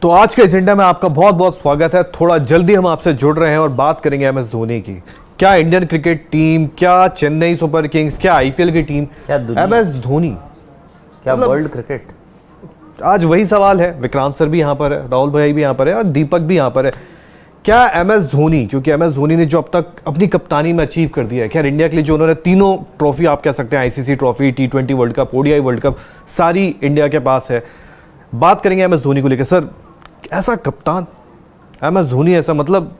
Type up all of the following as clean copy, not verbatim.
तो आज के एजेंडा में आपका बहुत बहुत स्वागत है। थोड़ा जल्दी हम आपसे जुड़ रहे हैं और बात करेंगे एमएस धोनी की। क्या इंडियन क्रिकेट टीम, क्या चेन्नई सुपर किंग्स, क्या आईपीएल की टीम, क्या एमएस धोनी, क्या वर्ल्ड क्रिकेट? आज वही सवाल है। विक्रांत सर भी यहाँ पर है, राहुल भाई भी यहाँ पर है और दीपक भी यहाँ पर है। क्या एमएस धोनी, क्योंकि एमएस धोनी ने जो अब तक अपनी कप्तानी में अचीव कर दिया है, क्या इंडिया के लिए जो उन्होंने तीनों ट्रॉफी आप कह सकते हैं, ICC trophy, T20 world cup, ODI world cup, सारी इंडिया के पास है। बात करेंगे एमएस धोनी को लेकर। सर, ऐसा कप्तान एमएस धोनी, ऐसा मतलब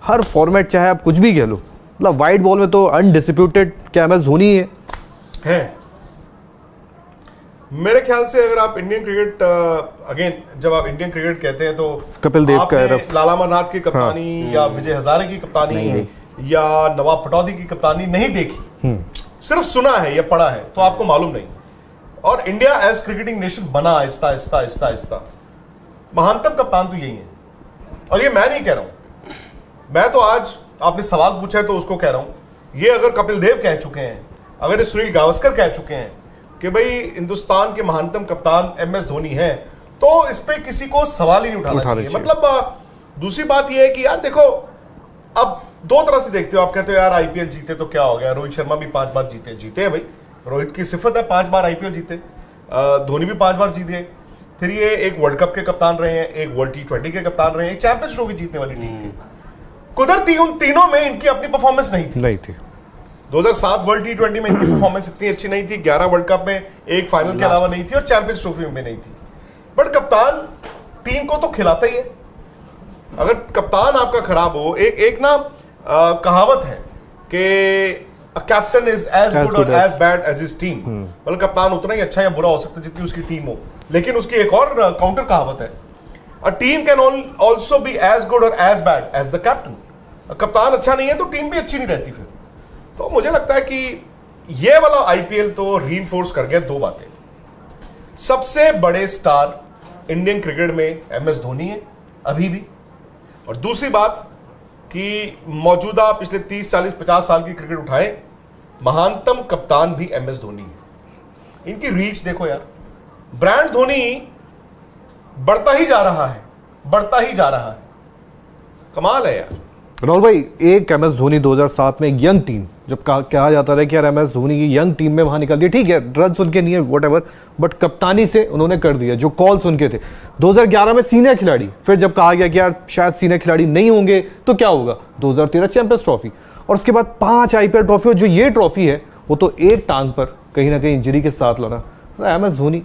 हर फॉर्मेट चाहे आप कुछ भी कह लो, मतलब वाइड बॉल में तो अनडिस्प्यूटेड क्या एमएस धोनी है? मेरे ख्याल से अगर आप इंडियन क्रिकेट अगेन जब आप इंडियन क्रिकेट कहते हैं तो कपिल देव का लाला अमरनाथ की कप्तानी, हाँ, या विजय हजारे की कप्तानी या नवाब पटौदी की कप्तानी नहीं देखी, सिर्फ सुना है या पढ़ा है, तो आपको मालूम नहीं। और इंडिया एज क्रिकेटिंग नेशन बना आहिस्ता आहिस्ता आहिस्ता आहिस्ता। महानतम कप्तान तो यही है, और ये मैं नहीं कह रहा हूं, मैं तो आज आपने सवाल पूछा है तो उसको कह रहा हूं। ये अगर कपिल देव कह चुके हैं, अगर सुनील गावस्कर कह चुके हैं कि भाई हिंदुस्तान के महानतम कप्तान एमएस धोनी है, तो इस पे किसी को सवाल ही नहीं उठाना चाहिए। मतलब दूसरी बात यह है कि यार देखो, अब दो तरह से देखते हो। आप कहते हो यार आईपीएल जीते तो क्या हो गया, रोहित शर्मा भी 5 बार जीते हैं भाई, रोहित की सिफत है 5 बार आईपीएल जीते, धोनी भी 5 बार जीते। फिर ये एक वर्ल्ड कप के कप्तान रहे हैं, एक वर्ल्ड T20 के कप्तान रहे हैं, एक चैंपियंस ट्रॉफी जीतने वाली टीम के। कुदरती उन तीनों में इनकी अपनी परफॉर्मेंस नहीं थी। 2007 वर्ल्ड T20 में इनकी परफॉर्मेंस इतनी अच्छी नहीं थी, 11 वर्ल्ड कप में एक फाइनल के अलावा नहीं थी, और चैंपियंस ट्रॉफी में नहीं थी। बट कप्तान टीम को तो खिलाता ही है। अगर कप्तान आपका खराब हो, एक ना कहावत है कि कैप्टन इज एज गुड और as bad as his team. मतलब कप्तान उतना ही अच्छा या बुरा हो सकता है जितनी उसकी टीम हो। लेकिन उसकी एक और काउंटर कहावत है, a team can also be as good और as bad as the captain. कप्तान अच्छा नहीं है तो टीम भी अच्छी नहीं रहती फिर। तो मुझे लगता है कि ये वाला आईपीएल तो रीइंफोर्स कर गया दो बातें। सबसे बड़े स्टार इंडियन क्रिकेट में एमएस धोनी है अभी भी, और दूसरी बात कि मौजूदा पिछले 30, 40, 50 साल की क्रिकेट उठाएं, महानतम कप्तान भी एमएस धोनी है। इनकी रीच देखो यार, ब्रांड धोनी बढ़ता ही जा रहा है, कमाल है यार। राहुल भाई, एक एमएस धोनी 2007 में एक यंग टीम, जब कहा जाता था कि यार एमएस धोनी की यंग टीम में वहां निकल दिया, ठीक है रन उनके नहीं है व्हाटएवर, बट कप्तानी से उन्होंने कर दिया जो कॉल्स उनके थे। 2011 में सीनियर खिलाड़ी, फिर जब कहा गया कि यार शायद सीनियर खिलाड़ी नहीं होंगे तो क्या होगा, 2013 चैंपियंस ट्रॉफी, और उसके बाद 5 आईपीएल ट्रॉफी। और जो ये ट्रॉफी है वो तो एक टांग पर कहीं ना कहीं इंजरी के साथ लड़ा एमएस धोनी।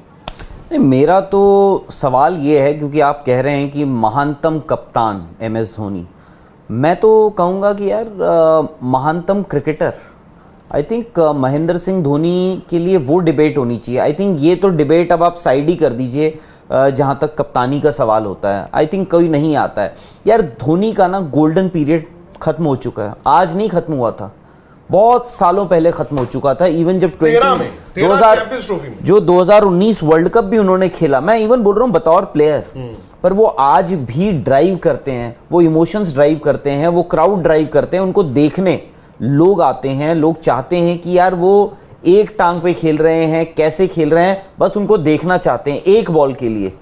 मेरा तो सवाल ये है, क्योंकि आप कह रहे हैं कि महानतम कप्तान एमएस धोनी, मैं तो कहूँगा कि यार महानतम cricketer, I think Mahendra Singh Dhoni के लिए वो डिबेट होनी चाहिए। आई थिंक ये तो डिबेट अब आप साइड ही कर दीजिए जहाँ तक कप्तानी का सवाल होता है। आई थिंक कोई नहीं आता है यार। धोनी का ना गोल्डन पीरियड खत्म हो चुका है, आज नहीं खत्म हुआ था, बहुत सालों पहले खत्म हो चुका था। इवन जब 2019 वर्ल्ड कप भी उन्होंने खेला, मैं इवन बोल रहा हूँ बतौर प्लेयर, पर वो आज भी ड्राइव करते हैं, वो इमोशंस ड्राइव करते हैं, वो क्राउड ड्राइव करते हैं, उनको देखने लोग आते हैं, लोग चाहते हैं कि यार वो एक टांग पे खेल रहे हैं, कैसे खेल रहे हैं, बस उनको देखना चाहते हैं एक बॉल के लिए।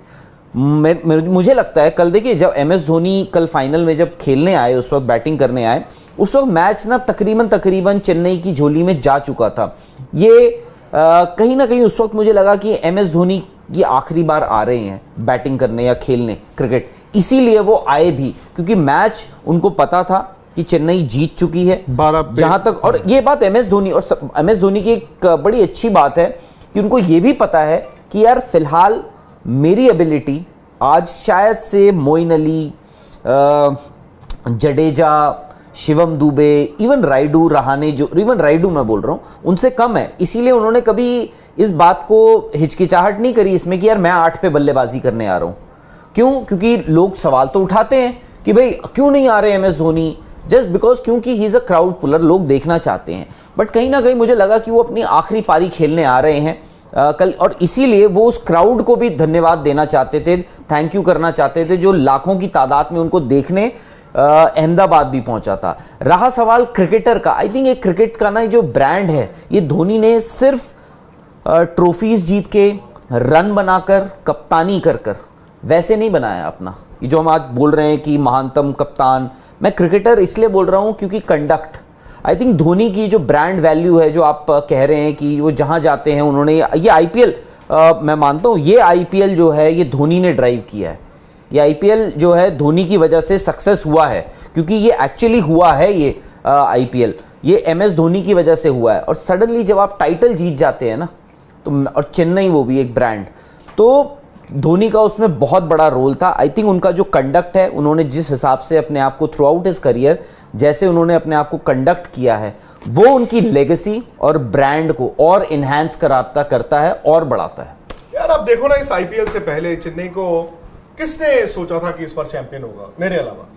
मुझे लगता है कल देखिए, जब एमएस धोनी कल फाइनल में जब खेलने आए, उस वक्त बैटिंग करने आए, उस वक्त मैच ना तकरीबन चेन्नई की झोली में जा चुका था। ये कहीं ना कहीं उस वक्त मुझे लगा कि एमएस धोनी ये आखिरी बार आ रहे हैं बैटिंग करने या खेलने क्रिकेट, इसीलिए वो आए भी, क्योंकि मैच उनको पता था कि चेन्नई जीत चुकी है 12 पे। जहां तक, और ये बात एम एस धोनी, और एम एस धोनी की एक बड़ी अच्छी बात है कि उनको ये भी पता है कि यार फिलहाल मेरी एबिलिटी आज शायद से मोइन अली, जडेजा, शिवम दुबे, इवन राइडू रहाने, जो इवन राइडू मैं बोल रहा हूं, उनसे कम है। इसीलिए उन्होंने कभी इस बात को हिचकिचाहट नहीं करी इसमें कि यार मैं 8 पे बल्लेबाजी करने आ रहा हूं। क्यों? क्योंकि लोग सवाल तो उठाते हैं कि भाई क्यों नहीं आ रहे M S Dhoni, just because क्योंकि he is a crowd puller, लोग देखना चाहते हैं। बट कहीं ना कहीं मुझे लगा कि वो अपनी आखिरी पारी खेलने आ रहे हैं कल, और इसीलिए वो उस क्राउड को भी धन्यवाद देना चाहते थे, थैंक यू करना चाहते थे, जो लाखों की तादाद में उनको देखने अहमदाबाद भी पहुंचा था। रहा सवाल क्रिकेटर का, आई थिंक एक क्रिकेट का ना जो ब्रांड है, ये धोनी ने सिर्फ ट्रॉफीज जीत के, रन बनाकर, कप्तानी कर कर वैसे नहीं बनाया अपना। ये जो हम आज बोल रहे हैं कि महानतम कप्तान, मैं क्रिकेटर इसलिए बोल रहा हूं क्योंकि कंडक्ट, आई थिंक धोनी की जो ब्रांड वैल्यू है, जो आप कह रहे हैं कि वो जहां जाते हैं उन्होंने ये आईपीएल, मैं मानता हूं ये आईपीएल जो है ये धोनी ने ड्राइव किया है। ये आईपीएल जो है धोनी की वजह से सक्सेस हुआ है, क्योंकि ये एक्चुअली हुआ है, ये आईपीएल ये एम एस धोनी की वजह से हुआ है। और सडनली जब आप टाइटल जीत जाते हैं ना, तो और चेन्नई वो भी एक ब्रांड, तो धोनी का उसमें बहुत बड़ा रोल था। आई थिंक उनका जो कंडक्ट है, उन्होंने जिस हिसाब से अपने आप को थ्रू आउट हिज करियर जैसे उन्होंने अपने आप को कंडक्ट किया है, वो उनकी लेगेसी और ब्रांड को और इनहैंस करता है और बढ़ाता है। यार आप देखो ना, इस आईपीएल से पहले चेन्नई को किसने सोचा था कि इस बार चैंपियन होगा? मेरे अलावा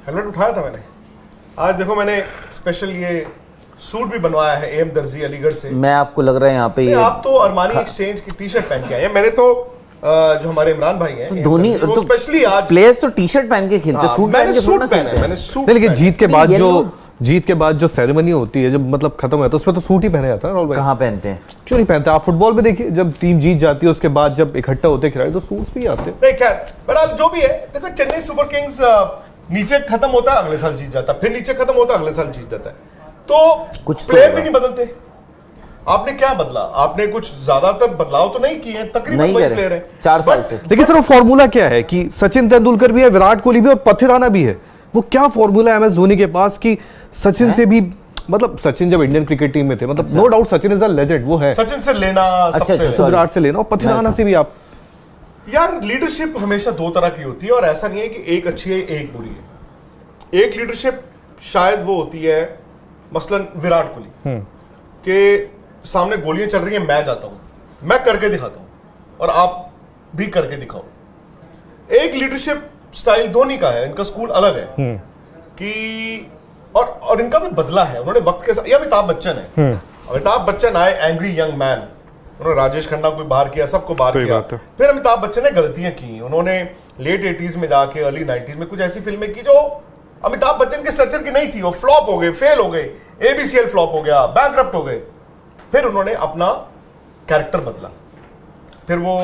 हेलमेट उठाया था मैंने। आज देखो मैंने स्पेशल ये सूट भी बनवाया है एम दर्जी अलीगढ़ से। मैं आपको लग रहा है यहाँ पे ये आप तो अरमानी एक्सचेंज की टी शर्ट पहन के आए हैं। मैंने तो जो हमारे इमरान भाई हैं, धोनी तो स्पेशली आज प्लेयर्स तो टी शर्ट पहन के खेलते, सूट मैंने पहन के सूट थोड़ा पहना है, खेलते मैंने हैं। सूट लेकिन पहना जीत के बाद जो सेरेमनी होती है, जब मतलब खत्म होता है, उसमें तो सूट ही पहने जाता है राहुल भाई। कहाँ पहनते हैं? क्यों नहीं पहनते? आप फुटबॉल में देखिए, जब टीम जीत जाती है उसके बाद जब इकट्ठा होते खिलाड़ी तो सूट्स भी आते हैं। नहीं खैर, बहरहाल जो भी है, देखो चेन्नई सुपर किंग्स नीचे खत्म होता है अगले साल जीत जाता है, फिर नीचे खत्म होता है अगले साल जीत जाता है, तो कुछ प्लेयर भी नहीं बदलते। आपने क्या बदला? आपने कुछ ज्यादातर बदलाव तो नहीं किए, तकरीबन वही प्लेयर है 4 साल से। लेकिन सर वो फॉर्मूला क्या है कि सचिन तेंदुलकर भी है, विराट कोहली भी और पथिराना भी है, वो क्या फॉर्मूला है एम एस धोनी के पास कि सचिन से भी, मतलब सचिन जब इंडियन क्रिकेट टीम में थे, मतलब no doubt Sachin is a legend, वो है, सचिन से लेना, सबसे विराट से लेना, और पथिराना से भी आप। यार लीडरशिप हमेशा दो तरह की होती है, और ऐसा नहीं है कि एक अच्छी है एक बुरी है। एक लीडरशिप शायद वो होती है, मसलन विराट कोहली के सामने गोलियां चल रही हैं, मैं जाता हूं, मैं करके दिखाता हूं और आप भी करके दिखाओ। एक लीडरशिप स्टाइल धोनी का है, इनका स्कूल अलग है कि और इनका भी बदला है उन्होंने वक्त के साथ। ये अमिताभ बच्चन है, अमिताभ बच्चन आए एंग्री यंग मैन, उन्होंने राजेश खन्ना को बाहर किया, सबको बाहर किया। फिर अमिताभ बच्चन ने गलतियां की, उन्होंने लेट 80s में जाके अर्ली 90s में कुछ ऐसी फिल्में की जो अमिताभ बच्चन के स्ट्रक्चर की नहीं थी, वो फ्लॉप हो गए, फेल हो गए, एबीसीएल फ्लॉप हो गया, बैंकरप्ट हो गए। फिर उन्होंने अपना कैरेक्टर बदला, फिर वो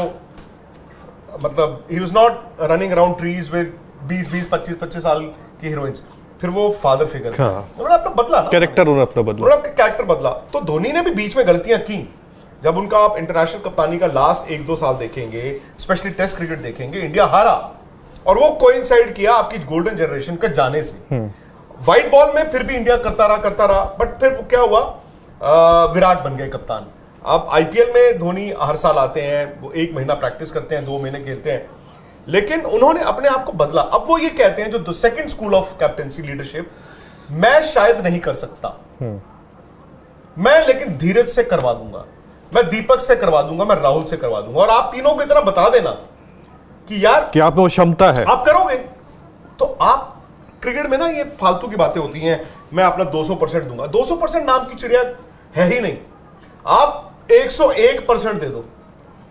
मतलब he was not running around trees with 20 25 साल की हीरोइंस। फिर वो फादर फिगर, उन्होंने अपना बदला ना, कैरेक्टर उन्होंने अपना बदला, उन्होंने अपना कैरेक्टर बदला। तो धोनी ने भी बीच में गलतियां की। जब उनका आप इंटरनेशनल कप्तानी का लास्ट 1-2 साल देखेंगे, स्पेशली टेस्ट क्रिकेट देखेंगे, इंडिया हारा, और वो कोइंसाइड किया आपकी गोल्डन जनरेशन का जाने से। व्हाइट बॉल में फिर भी इंडिया करता रहा, बट फिर वो क्या हुआ, विराट बन गए कप्तान। अब आईपीएल में धोनी हर साल आते हैं, वो 1 महीना प्रैक्टिस करते हैं, 2 महीने खेलते हैं, लेकिन उन्होंने अपने आप को बदला। अब वो ये कहते हैं, जो second school of captaincy leadership, मैं शायद नहीं कर सकता, मैं लेकिन धीरज से करवा दूंगा, मैं दीपक से करवा दूंगा, मैं राहुल से करवा दूंगा, और आप तीनों को इतना बता देना कि यार कि आप में वो क्षमता है, आप करोगे। तो आप क्रिकेट में ना ये फालतू की बातें होती हैं, मैं अपना 200% दूंगा। 200% नाम की चिड़िया है ही नहीं, आप 101% दे दो,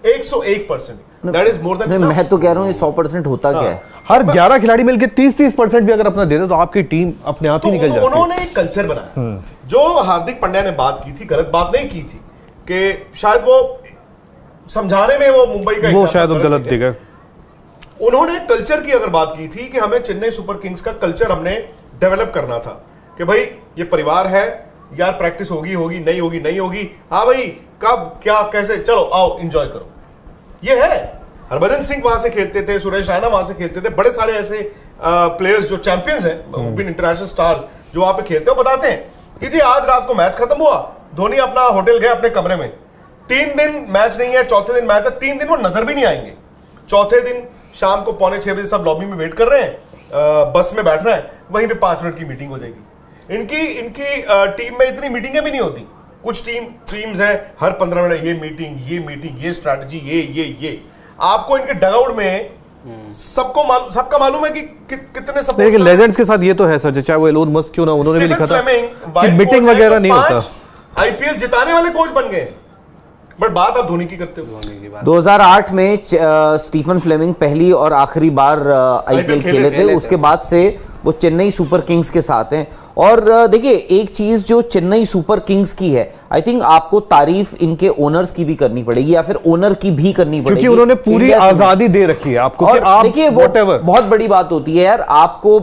101%, दैट इज मोर देन। मैं तो कह रहा हूं ये 100% होता क्या है? हर 11 खिलाड़ी मिलकर 30% भी अगर अपना दे दे तो आपकी टीम अपने आप ही निकल जाती है। उन्होंने एक कल्चर बनाया, जो हार्दिक पांड्या ने बात की थी, गलत बात नहीं की थी, कि शायद वो समझाने में वो मुंबई का वो शायद गलत दिखा। उन्होंने कल्चर की अगर बात की थी कि हमें चेन्नई सुपर किंग्स का कल्चर हमने डेवलप करना था, कि भाई ये परिवार है यार, प्रैक्टिस होगी नहीं होगी, हाँ भाई कब क्या कैसे, चलो आओ एंजॉय करो। ये है। हरभजन सिंह वहां से खेलते थे, सुरेश रैना वहां से खेलते थे, बड़े सारे ऐसे प्लेयर्स जो चैंपियंस हैं, इंटरनेशनल स्टार्स जो वहां पे खेलते हैं, वो बताते हैं कि जी आज रात को मैच खत्म हुआ, धोनी अपना होटल गए अपने कमरे में, 3 दिन मैच नहीं है, चौथे दिन मैच है, 3 दिन वो नजर भी नहीं आएंगे। चौथे दिन शाम को 5:45 बजे सब लॉबी में वेट कर रहे हैं, बस में बैठ रहे हैं, वहीं पे 5 मिनट की मीटिंग हो जाएगी। इनकी टीम में इतनी मीटिंगें भी नहीं होती। कुछ टीम्स हैं हर 15 मिनट ये मीटिंग, ये स्ट्रैटेजी, ये आपको इनके डगआउट में सबका मालूम है कि कितने सब। लेकिन लेजेंड्स के साथ ये तो है सर, चाहे वो एलोन मस्क क्यों ना, उन्होंने भी लिखा था कि मीटिंग वगैरह नहीं होता। आईपीएल जिताने वाले कोच बन गए, बट बात आप धोनी की करते हो। 2008 में स्टीफन फ्लेमिंग पहली और आखिरी बार आईपीएल खेले थे, उसके बाद से वो चेन्नई सुपर किंग्स के साथ हैं। और देखिए एक चीज जो चेन्नई सुपर किंग्स की है, आई थिंक आपको तारीफ इनके ओनर्स की भी करनी पड़ेगी या फिर ओनर की भी करनी पड़ेगी, क्योंकि उन्होंने पूरी आजादी दे रखी है आपको कि आप देखिए वो बहुत बड़ी बात होती है यार, आपको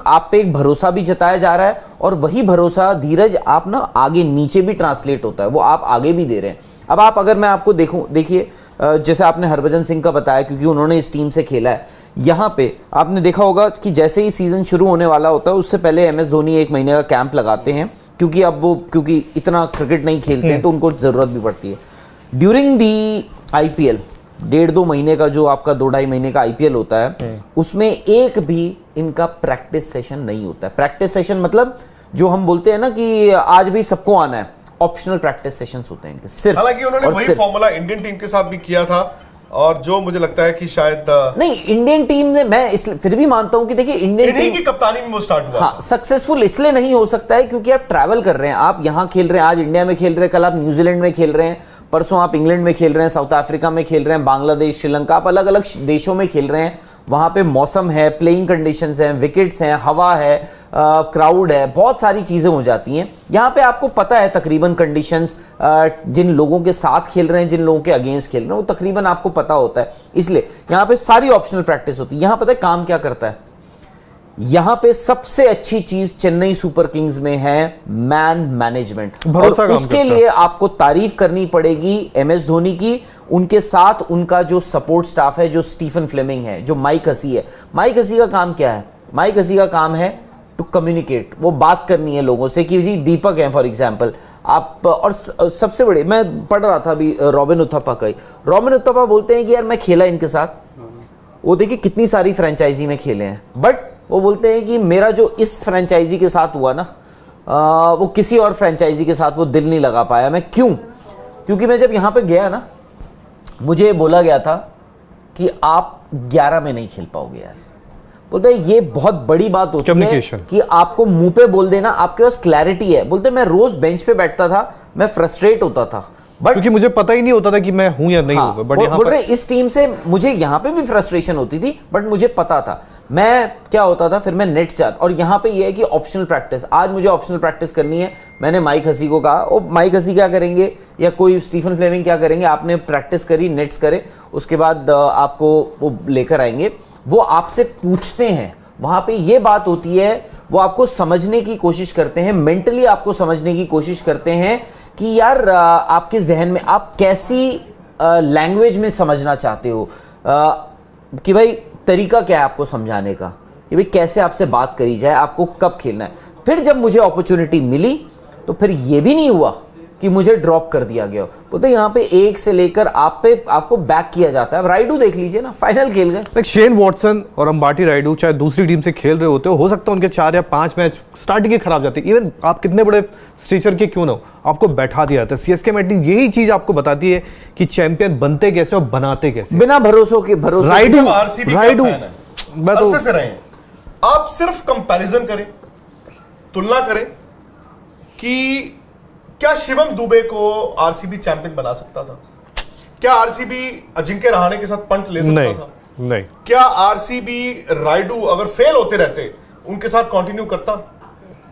आप पे एक भरोसा भी जताया जा रहा है और वही भरोसा धीरज आप ना आगे नीचे भी ट्रांसलेट होता है, वो आप आगे भी दे रहे हैं। अब आप अगर मैं आपको देखिए जैसे आपने हरभजन सिंह का बताया क्योंकि उन्होंने इस टीम से खेला है, यहाँ पे आपने देखा होगा कि जैसे ही सीजन शुरू होने वाला होता है उससे पहले एमएस धोनी 1 महीने का कैंप लगाते हैं, क्योंकि अब वो क्योंकि इतना क्रिकेट नहीं खेलते हैं तो उनको जरूरत भी पड़ती है। ड्यूरिंग दी आईपीएल 1.5-2 महीने का जो आपका 2-2.5 महीने का आईपीएल होता है, उसमें एक भी इनका प्रैक्टिस सेशन नहीं होता है। प्रैक्टिस सेशन मतलब जो हम बोलते हैं ना कि आज भी सबको आना है, ऑप्शनल प्रैक्टिस सेशंस होते हैं इनके सिर्फ। हालांकि उन्होंने वही फॉर्मूला इंडियन टीम के साथ भी किया था, और जो मुझे लगता है कि शायद नहीं इंडियन टीम ने, मैं फिर भी मानता हूं कि देखिए इंडियन टीम की कप्तानी में वो स्टार्ट हुआ। हाँ, सक्सेसफुल इसलिए नहीं हो सकता है क्योंकि आप ट्रैवल कर रहे हैं, आप यहां खेल रहे हैं, आज इंडिया में खेल रहे हैं, कल आप न्यूजीलैंड में खेल रहे हैं, परसों आप इंग्लैंड में खेल रहे हैं, साउथ अफ्रीका में खेल रहे हैं, बांग्लादेश, श्रीलंका, आप अलग अलग देशों में खेल रहे हैं। वहां पे मौसम है, प्लेइंग कंडीशंस हैं, विकेट्स हैं, हवा है, क्राउड है, बहुत सारी चीजें हो जाती हैं। यहाँ पे आपको पता है तकरीबन कंडीशंस, जिन लोगों के साथ खेल रहे हैं, जिन लोगों के अगेंस्ट खेल रहे हैं, वो तकरीबन आपको पता होता है, इसलिए यहाँ पे सारी ऑप्शनल प्रैक्टिस होती है। यहाँ पता है काम क्या करता है, यहां पे सबसे अच्छी चीज चेन्नई सुपर किंग्स में है मैन मैनेजमेंट, और उसके लिए आपको तारीफ करनी पड़ेगी एमएस धोनी की, उनके साथ उनका जो सपोर्ट स्टाफ है, जो स्टीफन फ्लेमिंग है, जो माइक हसी है। माइक हसी का काम क्या है? माइक हसी का काम है टू कम्युनिकेट, वो बात करनी है लोगों से कि जी दीपक है फॉर एग्जाम्पल आप, और सबसे बड़े मैं पढ़ रहा था अभी रॉबिन उथप्पा का, रॉबिन उथप्पा बोलते हैं कि यार मैं खेला इनके साथ, वो देखिए कितनी सारी फ्रेंचाइजी में खेले हैं, बट वो बोलते हैं कि मेरा जो इस फ्रेंचाइजी के साथ हुआ ना, वो किसी और फ्रेंचाइजी के साथ वो दिल नहीं लगा पाया। मैं क्यों? क्योंकि मैं जब यहां पे गया ना, मुझे बोला गया था कि आप 11 में नहीं खेल पाओगे यार। बोलते हैं ये बहुत बड़ी बात होती है कि आपको मुंह पे बोल देना, आपके पास क्लैरिटी है। बोलते मैं रोज बेंच पे बैठता था, मैं फ्रस्ट्रेट होता था, बट क्योंकि मुझे पता ही नहीं होता था कि मैं हूं या नहीं हूं। बट बोल रहे इस टीम से मुझे यहाँ पे भी फ्रस्ट्रेशन होती थी, बट मुझे पता था मैं क्या होता था, फिर मैं नेट से आता। और यहाँ पे ये है कि ऑप्शनल प्रैक्टिस, आज मुझे ऑप्शनल प्रैक्टिस करनी है, मैंने माइक हसी को कहा, ओ माइक हसी क्या करेंगे या कोई स्टीफन फ्लेमिंग क्या करेंगे, आपने प्रैक्टिस करी, नेट्स करे, उसके बाद आपको वो लेकर आएंगे, वो आपसे पूछते हैं। वहां पे ये बात होती है, वो आपको समझने की कोशिश करते हैं, मेंटली आपको समझने की कोशिश करते हैं कि यार आपके जहन में आप कैसी लैंग्वेज में समझना चाहते हो, कि भाई तरीका क्या है आपको समझाने का, कि भाई कैसे आपसे बात करी जाए, आपको कब खेलना है। फिर जब मुझे अपॉर्चुनिटी मिली तो फिर ये भी नहीं हुआ कि मुझे ड्रॉप कर दिया गया। बोलते यहाँ पे 1 से लेकर आपको बैक किया जाता है। अब राइडू देख लीजिए ना, फाइनल खेल गए। शेन वॉटसन और अंबाटी राइडू चाहे दूसरी टीम से खेल रहे होते हो सकता है उनके 4 या 5 मैच स्टार्टिंग के खराब जाते हैं, इवन आप कितने बड़े स्टेचर के क्यों ना हो, आपको बैठा दिया जाता है। सीएसके में यही चीज आपको बताती है कि चैंपियन बनते कैसे और बनाते कैसे, बिना भरोसों के। राइडू मैं तो से रहे हैं, आप सिर्फ कंपैरिजन करें, तुलना करें कि क्या शिवम दुबे को आरसीबी चैंपियन बना सकता था? क्या आरसीबी अजिंक्य रहाणे के साथ पंट ले सकता था? नहीं। क्या आरसीबी राइडू अगर फेल होते रहते उनके साथ कंटिन्यू करता?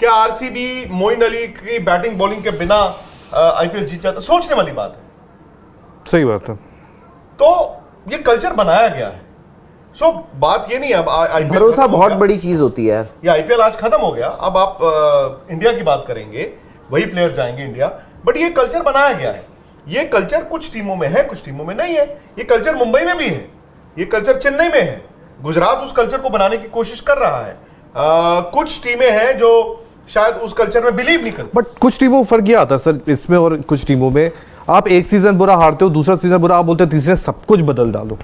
क्या आरसीबी मोइन अली की बैटिंग बॉलिंग के बिना आईपीएल जीत जाता? सोचने वाली बात है। सही बात है। तो ये कल्चर बनाया गया है। सो बात ये नहीं है, अब आईपीएल भरोसा बहुत बड़ी चीज होती है। ये आईपीएल आज खत्म हो गया, अब आप इंडिया की बात करेंगे, वही प्लेयर जाएंगे इंडिया, बट ये कल्चर बनाया गया है। ये कल्चर कुछ टीमों में है, कुछ टीमों में नहीं है। ये कल्चर मुंबई में भी है, ये कल्चर चेन्नई में है, गुजरात उस कल्चर को बनाने की कोशिश कर रहा है। कुछ टीमें हैं जो शायद उस कल्चर में बिलीव नहीं करती। बट कुछ टीमों में फर्क ये आता है सर इसमें, और कुछ टीमों में आप एक सीजन बुरा हारते हो, दूसरा सीजन बुरा, आप बोलते हैं तीसरे सब कुछ बदल डालो,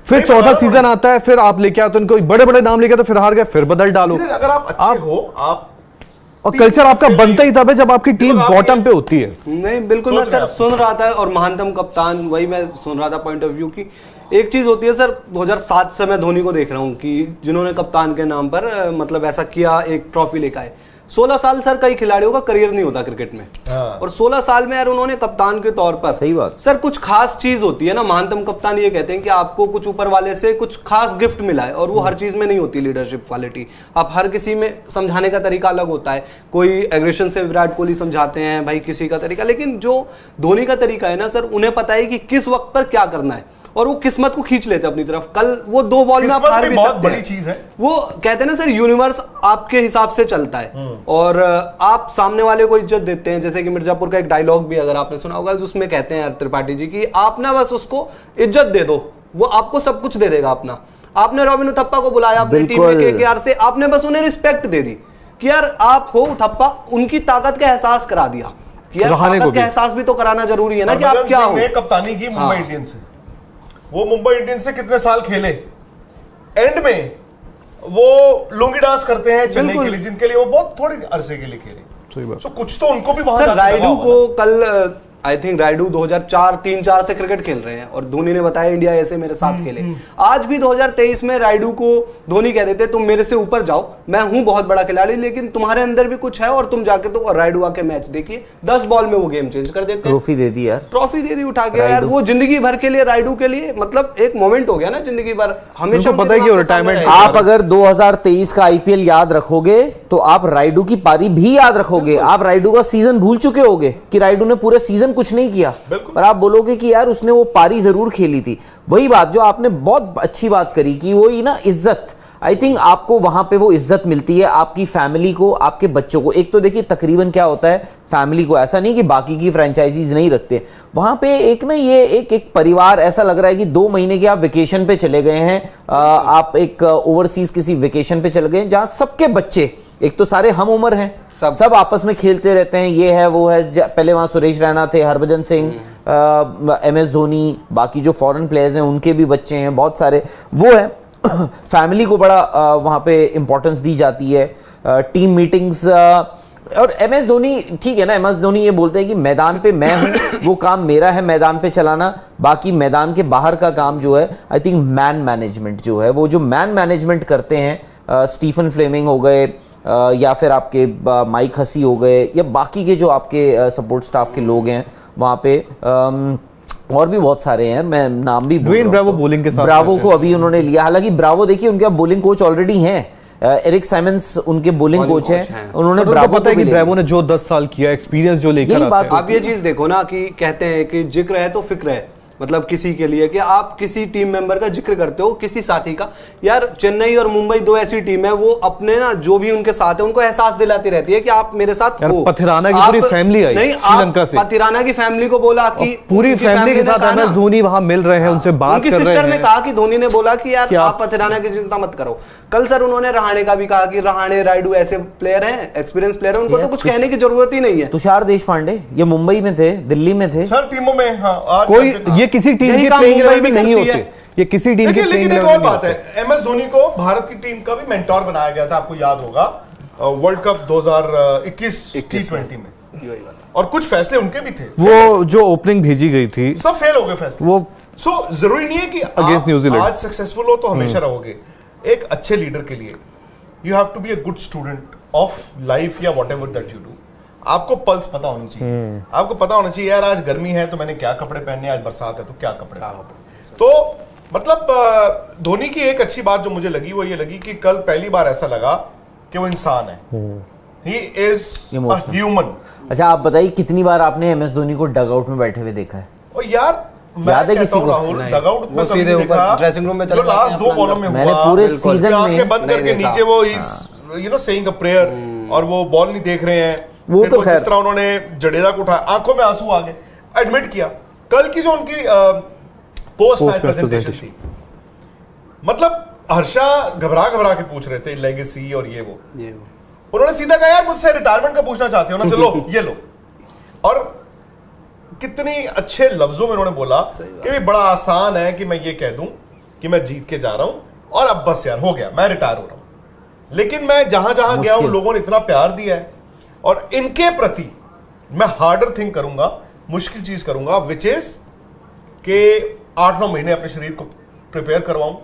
फिर चौथा सीजन आता है, फिर आप लेके आते हो उनको बड़े बड़े नाम लेके, तो फिर हार गए, फिर बदल डालो। अगर आप अच्छे हो, आप और कल्चर आपका बनता ही तब है जब आपकी टीम बॉटम पे होती है। नहीं बिल्कुल, मैं सर सुन रहा था, और महानतम कप्तान वही मैं सुन रहा था पॉइंट ऑफ व्यू की। एक चीज होती है सर, 2007 से मैं धोनी को देख रहा हूँ कि जिन्होंने कप्तान के नाम पर मतलब ऐसा किया, एक ट्रॉफी लेकर आए। 16 साल सर कई खिलाड़ियों का करियर नहीं होता क्रिकेट में, और 16 साल में यार उन्होंने कप्तान के तौर पर, सही बात सर कुछ खास चीज होती है ना। महानतम कप्तान ये कहते हैं कि आपको कुछ ऊपर वाले से कुछ खास गिफ्ट मिला है, और वो हर चीज में नहीं होती लीडरशिप क्वालिटी। आप हर किसी में समझाने का तरीका अलग होता है, कोई एग्रेशन से विराट कोहली समझाते हैं भाई किसी का तरीका, लेकिन जो धोनी का तरीका है ना सर, उन्हें पता है कि किस वक्त पर क्या करना है, और वो किस्मत को खींच लेते हैं अपनी तरफ। कल वो 2 बॉल में आप हार भी बहुत सकते बड़ी हैं। चीज है। वो कहते हैं ना सर, यूनिवर्स आपके हिसाब से चलता है, और आप सामने वाले को इज्जत देते हैं। जैसे कि मिर्जापुर का एक डायलॉग भी अगर आपने सुना होगा, उसमें कहते हैं त्रिपाठी जी की आप ना बस उसको इज्जत दे दो, वो आपको सब कुछ दे देगा अपना। आपने रॉबिन उथप्पा को बुलाया अपनी टीम में केकेआर से, आपने बस उन्हें रिस्पेक्ट दे दी कि यार आप हो उथप्पा, उनकी ताकत का एहसास करा दिया कि यार ताकत का एहसास भी तो कराना जरूरी है ना कि आप क्या हो। कप्तानी की मुंबई इंडियंस से, वो मुंबई इंडियंस से कितने साल खेले, एंड में वो लुंगी डांस करते हैं चेन्नई के लिए, जिनके लिए वो बहुत थोड़ी अरसे के लिए खेले। सो कुछ तो उनको भी वहां सर रायडू को कल आई थिंक रायडू 2003-4 से क्रिकेट खेल रहे हैं, और धोनी ने बताया इंडिया ऐसे मेरे साथ खेले। आज भी 2023 में रायडू को धोनी कह देते तुम मेरे से ऊपर जाओ, मैं हूं बहुत बड़ा खिलाड़ी, लेकिन तुम्हारे अंदर भी कुछ है, और तुम जाके तो रायडू आके मैच देखिए, 10 बॉल में वो गेम चेंज कर देते। ट्रॉफी दे दी यार, ट्रॉफी दे दी उठा के यार। वो जिंदगी भर के लिए रायडू के लिए मतलब एक मोमेंट हो गया ना जिंदगी भर, हमेशा पता है कि रिटायरमेंट। आप अगर 2023 का आईपीएल याद रखोगे तो आप रायडू की पारी भी याद रखोगे। आप रायडू का सीजन भूल चुके होगे कि रायडू ने पूरे सीजन कुछ नहीं किया, पर आप बोलोगे कि यार उसने वो पारी जरूर खेली थी। वही बात जो आपने बहुत अच्छी बात करी कि वो ही ना इज्जत, आई थिंक आपको वहां पे वो इज्जत मिलती है, आपकी फैमिली को, आपके बच्चों को। एक तो देखिए तकरीबन क्या होता है, फैमिली को, ऐसा नहीं कि बाकी की फ्रेंचाइजीज नहीं रखते, वहां पे एक ना ये एक परिवार ऐसा लग रहा है कि 2 महीने के आप वेकेशन पे चले गए हैं, आप एक ओवरसीज किसी वेकेशन पे चले गए जहां सबके बच्चे, एक तो सारे हम उम्र हैं, सब आपस में खेलते रहते हैं, ये है वो है। पहले वहां सुरेश रैना थे, हरभजन सिंह, MS धोनी, बाकी जो फॉरेन प्लेयर्स हैं उनके भी बच्चे हैं बहुत सारे, वो है। फैमिली को बड़ा वहां पे इंपॉर्टेंस दी जाती है, टीम मीटिंग्स। और MS धोनी ठीक है ना, MS धोनी ये बोलते हैं कि मैदान पे मैं हूं, वो काम मेरा है मैदान पे चलाना, बाकी मैदान के बाहर का काम जो है आई थिंक मैन मैनेजमेंट जो है, वो जो मैन मैनेजमेंट करते हैं, स्टीफन फ्लेमिंग हो गए, या फिर आपके माइक हसी हो गए, या बाकी के जो आपके सपोर्ट स्टाफ के लोग हैं वहाँ पे, और भी बहुत सारे हैं, मैं नाम भी भूल रहा हूं। ब्रावो बॉलिंग के साथ, ब्रावो को अभी उन्होंने लिया, हालांकि ब्रावो देखिए उनके बॉलिंग कोच ऑलरेडी हैं, एरिक साइमंस उनके बॉलिंग कोच हैं, उन्होंने ब्रावो पता है कि ब्रावो ने जो 10 साल किया एक्सपीरियंस जो लेकर आते हैं। आप ये चीज देखो ना कि कहते हैं कि जिक्र है तो फिक्र है, मतलब किसी के लिए कि आप किसी टीम मेंबर का जिक्र करते हो, किसी साथी का। यार चेन्नई और मुंबई 2 ऐसी टीम है, वो अपने ना जो भी उनके साथ है उनको एहसास दिलाती रहती है कि आप मेरे साथ हो। पथिराना की पूरी फैमिली आई श्रीलंका से, पथिराना की फैमिली को बोला कि पूरी फैमिली के साथ MS धोनी वहां मिल रहे हैं, उनसे बात कर रहे हैं। उनकी सिस्टर ने कहा कि धोनी ने बोला कि यार आप पथिराना की चिंता मत करो। कल सर उन्होंने रहाणे का भी कहा कि रहाणे रायडू ऐसे प्लेयर हैं, एक्सपीरियंस प्लेयर हैं, उनको तो कुछ कहने की जरूरत ही नहीं है। तुषार देशपांडे ये मुंबई में थे, दिल्ली में थे, सर टीमों में। हाँ, कोई ये किसी टीम के प्लेइंग लेवल में नहीं होते, ये किसी टीम के लेकिन एक और बात है, MS धोनी को भारत की टीम का भी मेंटोर बनाया गया था, आपको याद होगा वर्ल्ड कप 2021 T20 में, और कुछ फैसले उनके भी थे। वो जो ओपनिंग भेजी गई थी सब फेल हो गए फैसले। वो सो जरूरी नहीं है कि आप आज सक्सेसफुल हो तो हमेशा रहोगे। एक अच्छे लीडर के लिए you have to be a good student of life या व्हाटएवर दैट यू डू। आपको पल्स पता होनी चाहिए, आपको पता होना चाहिए यार आज गर्मी है तो मैंने क्या कपड़े पहनने, आज बरसात है तो क्या कपड़े पहनने। तो मतलब धोनी की एक अच्छी बात जो मुझे लगी वो ये लगी कि कल पहली बार ऐसा लगा कि वो इंसान है, ही इज ह्यूमन। अच्छा आप बताइए कितनी बार आपने MS धोनी को डग आउट में बैठे हुए देखा है? और यार याद है किसी को? राहुल डग आउट में सीधे ऊपर ड्रेसिंग रूम में चला, जो लास्ट 2 कॉलम में मैंने पूरे सीजन में आंखें बंद करके नीचे वो इज सेइंग अ प्रेयर, और वो बॉल नहीं देख रहे हैं, वो तो जिस तरह उन्होंने जडेजा को उठाया आंखों में आंसू आ गए। एडमिट किया। कल की जो उनकी पोस्ट मैच प्रेजेंटेशन थी, मतलब हर्षा घबरा के पूछ रहे थे लेगेसी और ये वो, उन्होंने सीधा कहा यार मुझसे रिटायरमेंट का पूछना चाहते हो ना, चलो ये लो। और कितनी अच्छे लफ्जों में उन्होंने बोला कि भी बड़ा आसान है कि मैं ये कह दूं कि मैं जीत के जा रहा हूं और अब बस यार हो गया, मैं रिटायर हो रहा हूं। लेकिन मैं जहां जहां गया हूं लोगों ने इतना प्यार दिया है और इनके प्रति मैं हार्डर थिंग करूंगा, मुश्किल चीज करूंगा, विच इज के 8-9 महीने अपने शरीर को प्रिपेयर करवाऊं,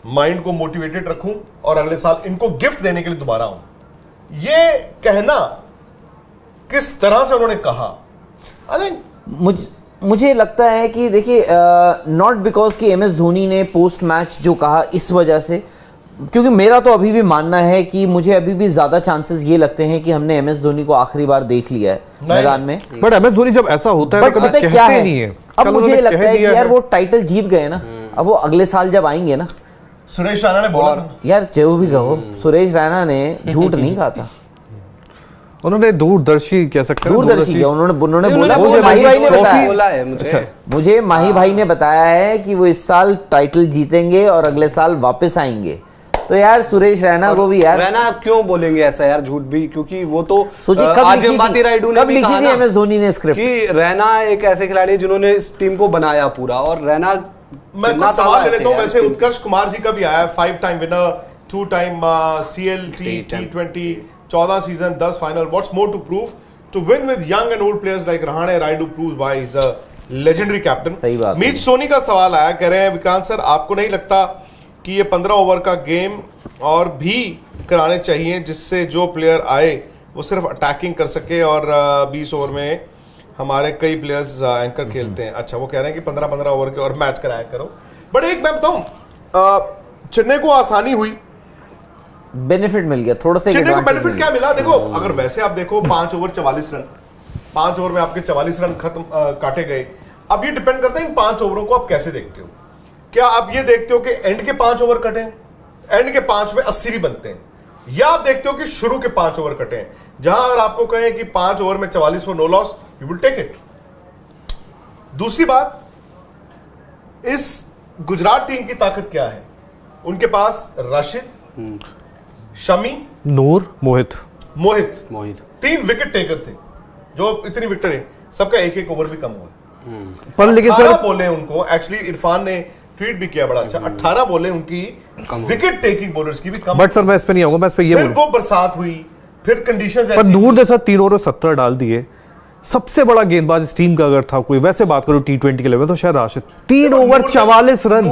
माइंड को मोटिवेटेड रखूं और अगले साल इनको गिफ्ट देने के लिए दोबारा आऊं। ये कहना किस तरह से उन्होंने कहा, अरे मुझे लगता है कि देखिए, नॉट बिकॉज कि एम एस धोनी ने पोस्ट मैच जो कहा इस वजह से, क्योंकि मेरा तो अभी भी मानना है कि मुझे अभी भी ज्यादा चांसेस ये लगते हैं कि हमने एम एस धोनी को आखिरी बार देख लिया है मैदान में। बट एम एस धोनी जब ऐसा होता है बट पता है क्या है, अब मुझे लगता है कि यार वो टाइटल जीत गए ना, अब वो अगले साल जब आएंगे ना, सुरेश रैना ने बोला था यार जो भी कहो, सुरेश रैना ने झूठ नहीं कहा था, उन्होंने दूरदर्शी कह सकते हैं, दूरदर्शी क्या उन्होंने बोला, मुझे माही भाई ने बताया, बोला है मुझे माही भाई ने बताया है कि वो इस साल टाइटल जीतेंगे और अगले साल वापस आएंगे। तो यार सुरेश रैना को भी यार, रैना क्यों बोलेंगे ऐसा यार झूठ भी, क्योंकि वो तो सोचिए आज अंबाती रायडू ने भी कहा ना एम एस धोनी ने स्क्रिप्ट कि रैना एक ऐसे खिलाड़ी है जिन्होंने इस टीम को बनाया पूरा, और रैना मैं कुछ सवाल ले लेता हूं। वैसे उत्कर्ष कुमार जी का भी आया, 5 time winner, 2 time CLT T20, 14 season, 10 final, what's more to prove to win with young and old players like Rahane Rayudu proves why he is a legendary captain. सही बात। मीत सोनी का सवाल आया, कह रहे हैं विक्रांत सर आपको नहीं लगता कि ये 15 ओवर का गेम और भी कराने चाहिए जिससे जो प्लेयर आए वो सिर्फ अटैकिंग कर सके, और 20 ओवर में हमारे कई प्लेयर्स एंकर खेलते हैं। अच्छा, वो कह रहे हैं कि 15-15 ओवर के और मैच कराया करो। बट एक मैं बताऊं, चेन्नई को आसानी हुई, बेनिफिट मिल गया थोड़ा सा। चेन्नई को बेनिफिट क्या मिला, देखो अगर वैसे आप देखो 5 ओवर 44 रन, 5 ओवर में आपके 44 रन खत्म काटे गए। अब ये डिपेंड करता है इन 5 ओवरों को आप कैसे देखते हो। क्या आप ये देखते हो कि एंड के 5 ओवर कटे, एंड के 5 में 80 भी बनते हैं, या आप देखते हो कि शुरू के 5 ओवर कटे हैं, जहां अगर आपको कहें कि 5 ओवर में 44 for no loss, you will take it. दूसरी बात, इस गुजरात टीम की ताकत क्या है, उनके पास राशिद, शमी, नूर, मोहित 3 विकेट टेकर थे, जो इतनी विकेट है सबका 1-1 ओवर भी कम हुआ। पर लेकिन 18 बोले उनको, एक्चुअली इरफान ने ट्वीट भी किया बड़ा अच्छा, 18 बोले उनकी विकेट टेकिंग बॉलर्स की भी कम। बट सर मैं इस पे नहीं आऊंगा, मैं इस पे ये फिर वो बरसात हुई, फिर कंडीशंस ऐसी, पर नूर ने सर 3 ओवर 17 डाल दिए। सबसे बड़ा गेंदबाज इस टीम का अगर था कोई, वैसे बात करूं T20 के लेवल तो शायद राशिद। 3 ओवर 44 रन,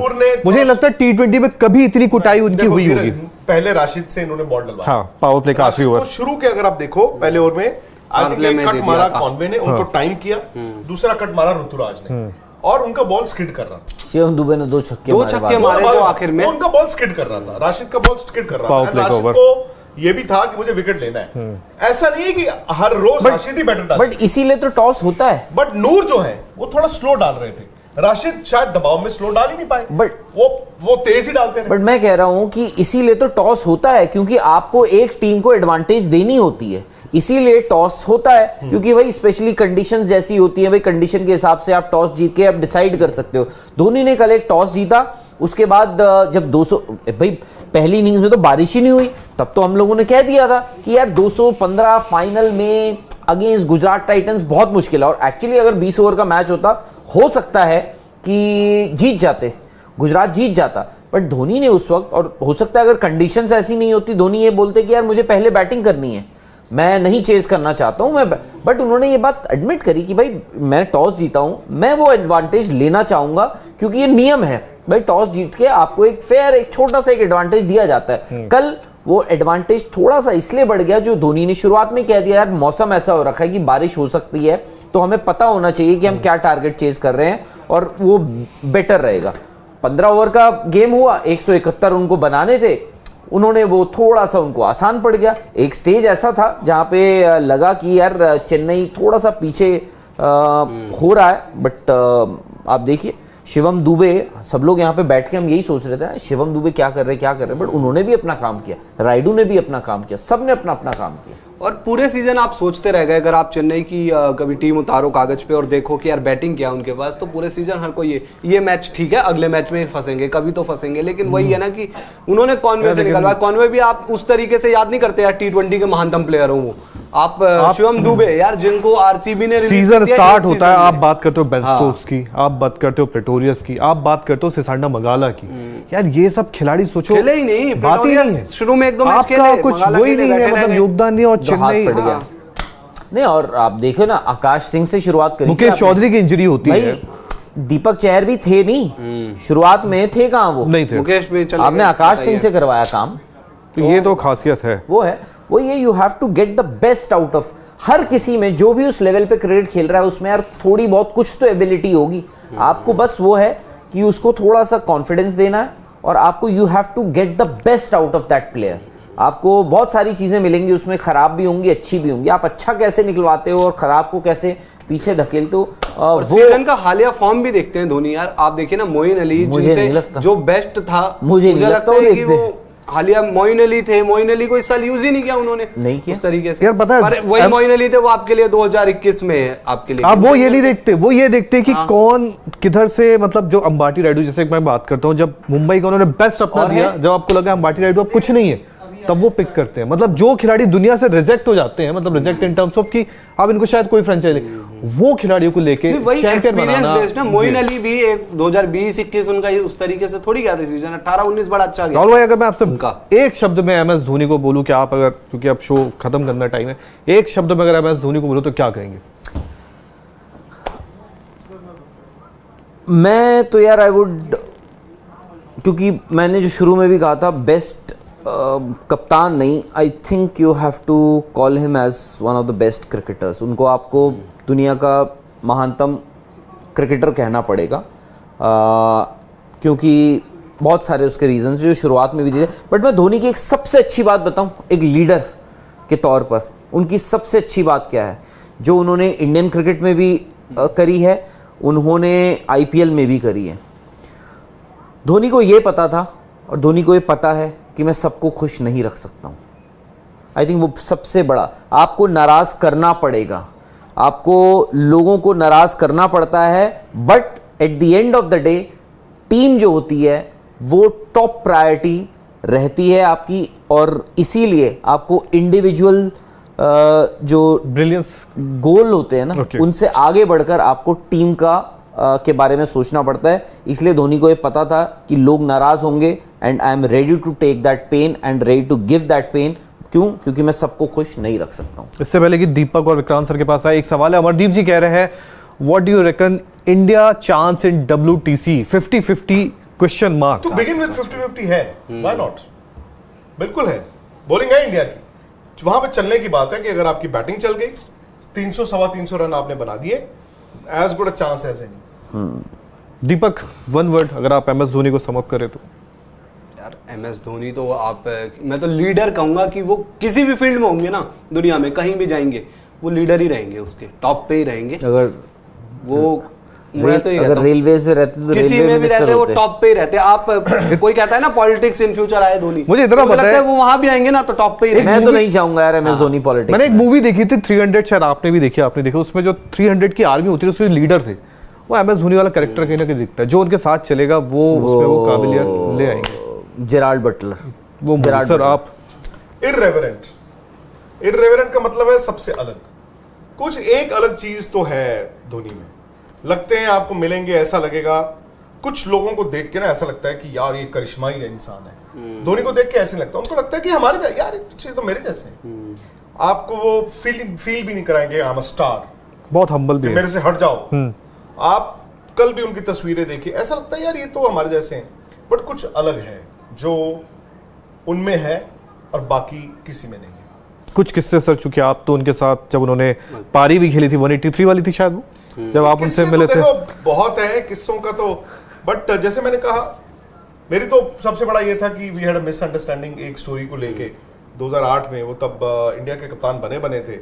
मुझे लगता है T20 में कभी इतनी कुटाई उनकी हुई होगी। पहले राशिद से इन्होंने बॉल डलवाया, हाँ, पावर प्ले का आखिरी ओवर। शुरू के अगर आप देखो पहले ओवर में आई थिंक एक कट मारा कॉन्वे ने, उनको टाइम किया, दूसरा कट मारा ऋतुराज ने, और उनका बॉल स्किड कर रहा था। शिवम दुबे ने 2 छक्के मारे जो आखिर में, उनका बॉल स्किड कर रहा था, राशिद का बॉल स्किड कर रहा था। राशिद को ये भी था कि मुझे विकेट लेना है, ऐसा नहीं है कि हर रोज राशिद ही बैटर डाले, बट इसीलिए तो टॉस होता है। बट नूर जो है वो थोड़ा स्लो डाल रहे थे, राशिद शायद दबाव में स्लो डाल ही नहीं पाए, बट वो तेज ही डालते रहे। बट मैं कह रहा हूं कि इसीलिए तो टॉस होता है, क्योंकि आपको एक टीम को एडवांटेज देनी होती है, इसीलिए टॉस होता है। क्योंकि भाई स्पेशली कंडीशंस जैसी होती है, भाई कंडीशन के हिसाब से आप टॉस जीत के आप डिसाइड कर सकते हो। धोनी ने कल एक टॉस जीता, उसके बाद जब 200, भाई पहली इनिंग्स में तो बारिश ही नहीं हुई, तब तो हम लोगों ने कह दिया था कि यार 215 फाइनल में अगेंस्ट गुजरात टाइटंस बहुत मुश्किल है। और एक्चुअली अगर 20 ओवर का मैच होता, हो सकता है कि जीत जाते, गुजरात जीत जाता, बट धोनी ने उस वक्त, और हो सकता है अगर कंडीशंस ऐसी नहीं होती, धोनी ये बोलते कि यार मुझे पहले बैटिंग करनी है, मैं नहीं चेज करना चाहता हूं, बट उन्होंने ये बात एडमिट करी कि भाई मैं टॉस जीता हूं, मैं वो एडवांटेज लेना चाहूंगा, क्योंकि ये नियम है भाई, टॉस जीत के आपको एक फेयर, एक छोटा सा एक एडवांटेज दिया जाता है। कल वो एडवांटेज थोड़ा सा इसलिए बढ़ गया, जो धोनी ने शुरुआत में कह दिया यार मौसम ऐसा हो रखा है कि बारिश हो सकती है, तो हमें पता होना चाहिए कि हम क्या टारगेट चेज कर रहे हैं, और वो बेटर रहेगा। 15 ओवर का गेम हुआ, 171 उनको बनाने थे, उन्होंने वो थोड़ा सा उनको आसान पड़ गया। एक स्टेज ऐसा था जहां पे लगा कि यार चेन्नई थोड़ा सा पीछे हो रहा है, बट आप देखिए शिवम दुबे, सब लोग यहाँ पे बैठ के हम यही सोच रहे थे शिवम दुबे क्या कर रहे, बट उन्होंने भी अपना काम किया, रायडू ने भी अपना काम किया, सबने अपना अपना काम किया। और पूरे सीजन आप सोचते रह गए, अगर आप चेन्नई की कभी टीम उतारो कागज पे और देखो कि यार बैटिंग क्या है उनके पास, तो पूरे सीजन हर कोई ये मैच ठीक है, अगले मैच में फंसेंगे, कभी तो फंसेंगे, लेकिन वही है ना कि उन्होंने कॉन्वे से निकलवाया। कॉन्वे भी आप उस तरीके से याद नहीं करते यार, T20 के महानतम प्लेयर हो वो आप शिवम दुबे यार, जिनको आरसीबी ने सीजन स्टार्ट होता है, आप बात करते हो बेन स्टोक्स की, आप बात करते हो प्रेटोरियस की, आप बात करते हो सिसांडा मगाला की, यार ये सब खिलाड़ी सोचो खेले ही नहीं, बात ही नहीं है। शुरू में एक दो मैच खेले, कुछ वही नहीं है, मतलब योगदान नहीं, और चेन्नई नहीं। और आप देखो ना, आकाश सिंह से शुरुआत करी, मुकेश चौधरी की इंजरी होती है, दीपक चहर भी थे नहीं शुरुआत में, थे कहां वो, नहीं थे, मुकेश भी चले, आपने आकाश सिंह से करवाया काम, तो ये तो खासियत है, वो है वो ये, you have to get the best out of हर किसी में, जो भी उस लेवल पे क्रिकेट खेल रहा है उसमें यार थोड़ी बहुत कुछ तो एबिलिटी होगी, आपको बस वो है कि उसको थोड़ा सा कॉन्फिडेंस देना है, और आपको you have to get the best out of that player. आपको बहुत सारी चीजें मिलेंगी उसमें, खराब भी होंगी अच्छी भी होंगी, आप अच्छा कैसे निकलवाते हो और खराब को कैसे पीछे धकेलते हो। और सीजन का हालिया फॉर्म भी देखते हैं धोनी यार, आप देखिए ना मोइन अली जिनसे जो बेस्ट था, मुझे नहीं लगता है कि वो हालिया मोइन अली थे, मोइन अली को इस साल यूज ही नहीं किया उन्होंने, नहीं किया उस तरीके से यार, पता है वही मोइन अली थे, वो आपके लिए 2021 में है आपके लिए, आप वो ये नहीं देखते, वो ये देखते कि कौन किधर से, मतलब जो अंबाटी रायडू, जैसे मैं बात करता हूँ, जब मुंबई का उन्होंने बेस्ट अपना दिया, जब आपको लगा अंबाटी रायडू अब कुछ नहीं है, तब वो पिक करते हैं। मतलब जो खिलाड़ी दुनिया से रिजेक्ट हो जाते हैं, मतलब रिजेक्ट इन टर्म्स ऑफ कि अब इनको शायद कोई फ्रेंचाइजी, वो खिलाड़ियों को लेके वही एक्सपीरियंस बेस्ड ना। मोइन अली भी एक 2020-21 उनका उस तरीके से थोड़ी गया था सीजन, 18-19 बड़ा अच्छा गया। राहुल भाई, अगर मैं आपसे एक शब्द में एमएस धोनी को बोलूं कि आप अगर, क्योंकि अब शो खत्म करना टाइम है, एक शब्द में अगर एमएस धोनी को बोलूं तो क्या कहेंगे? मैं तो यार आई वुड, क्योंकि मैंने जो शुरू में भी कहा था बेस्ट कप्तान नहीं, I think you have to call him as one of the best cricketers. उनको आपको दुनिया का महानतम क्रिकेटर कहना पड़ेगा, क्योंकि बहुत सारे उसके रीजंस जो शुरुआत में भी दिए। बट मैं धोनी की एक सबसे अच्छी बात बताऊं, एक लीडर के तौर पर उनकी सबसे अच्छी बात क्या है, जो उन्होंने इंडियन क्रिकेट में भी करी है, उन्होंने आईपीएल में भी करी है। धोनी को ये पता था, और धोनी को ये पता है कि मैं सबको खुश नहीं रख सकता हूं। आई थिंक वो सबसे बड़ा, आपको नाराज करना पड़ेगा, आपको लोगों को नाराज करना पड़ता है, but at the end of the day team जो होती है वो टॉप प्रायोरिटी रहती है आपकी, और इसीलिए आपको इंडिविजुअल जो ब्रिलियंस गोल होते हैं ना, उनसे आगे बढ़कर आपको टीम का के बारे में सोचना पड़ता है। इसलिए धोनी को ये पता था कि लोग नाराज होंगे, and I am ready to take that pain and ready to give that pain. क्यों? क्योंकि मैं सबको खुश नहीं रख सकता हूं। इससे पहले कि दीपक और विक्रांत सर के पास आए, एक सवाल है, अमरदीप जी कह रहे हैं, what do you reckon India chance in WTC 50-50 question mark? To begin with 50-50 है, व्हाई नॉट, बिल्कुल है। बॉलिंग है इंडिया की, वहां पे चलने की बात है कि अगर आपकी बैटिंग चल गई, 300-325 रन आपने बना दिए, as good a chance as any. Deepak, one word अगर आप एमएस धोनी को सम अप करें तो? यार एमएस धोनी तो आप, मैं तो लीडर कहूंगा कि वो किसी भी फील्ड में होंगे ना दुनिया में, कहीं भी जाएंगे वो लीडर ही रहेंगे, उसके टॉप पे ही रहेंगे। अगर वो मैं तो अगर रेलवेज में रहते तो किसी में भी रहते वो टॉप पे ही रहते। आप कोई कहता है ना पॉलिटिक्स इन फ्यूचर आए धोनी, मुझे इतना पता है वो वहां भी आएंगे ना तो टॉप पे ही रहेंगे। मैं तो नहीं चाहूंगा यार एमएस धोनी पॉलिटिक्स। मैंने एक मूवी देखी थी 300, शायद आपने भी देखी, आपने देखा, उसमें जो 300 की आर्मी होती है उसमें लीडर थे, वो एमएस धोनी वाला कैरेक्टर कहीं ना कहीं दिखता है, जो उनके साथ चलेगा वो उसमें वो काबिलियत ले आएंगे। जेराल्ड बटलर, वो सर आप इररेवरेंट का मतलब है सबसे अलग, कुछ एक अलग चीज तो है धोनी में। लगते हैं आपको मिलेंगे ऐसा लगेगा, कुछ लोगों को देख के ना ऐसा लगता है कि यार ये करिश्माई इंसान है। धोनी को देख के ऐसे लगता है, उनको लगता है कि हमारे यार ये तो मेरे जैसे हैं। आपको वो फील भी नहीं कराएंगे आई एम अ स्टार, बहुत हम्बल भी है, मेरे से हट जाओ। आप कल भी उनकी तस्वीरें देखिए, ऐसा लगता है यार ये तो हमारे जैसे हैं, बट कुछ अलग है जो उनमें है और बाकी किसी में नहीं है। कुछ किस्से सर, चूंकि आप तो उनके साथ जब उन्होंने पारी भी खेली थी 183 वाली थी शायद, वो जब आप उनसे मिले थे, बहुत है किस्सों का तो, बट जैसे मैंने कहा, मेरी तो सबसे बड़ा ये था कि वी हैड अ मिसअंडरस्टैंडिंग एक स्टोरी को लेके 2008 में। वो तब इंडिया के कप्तान बने थे,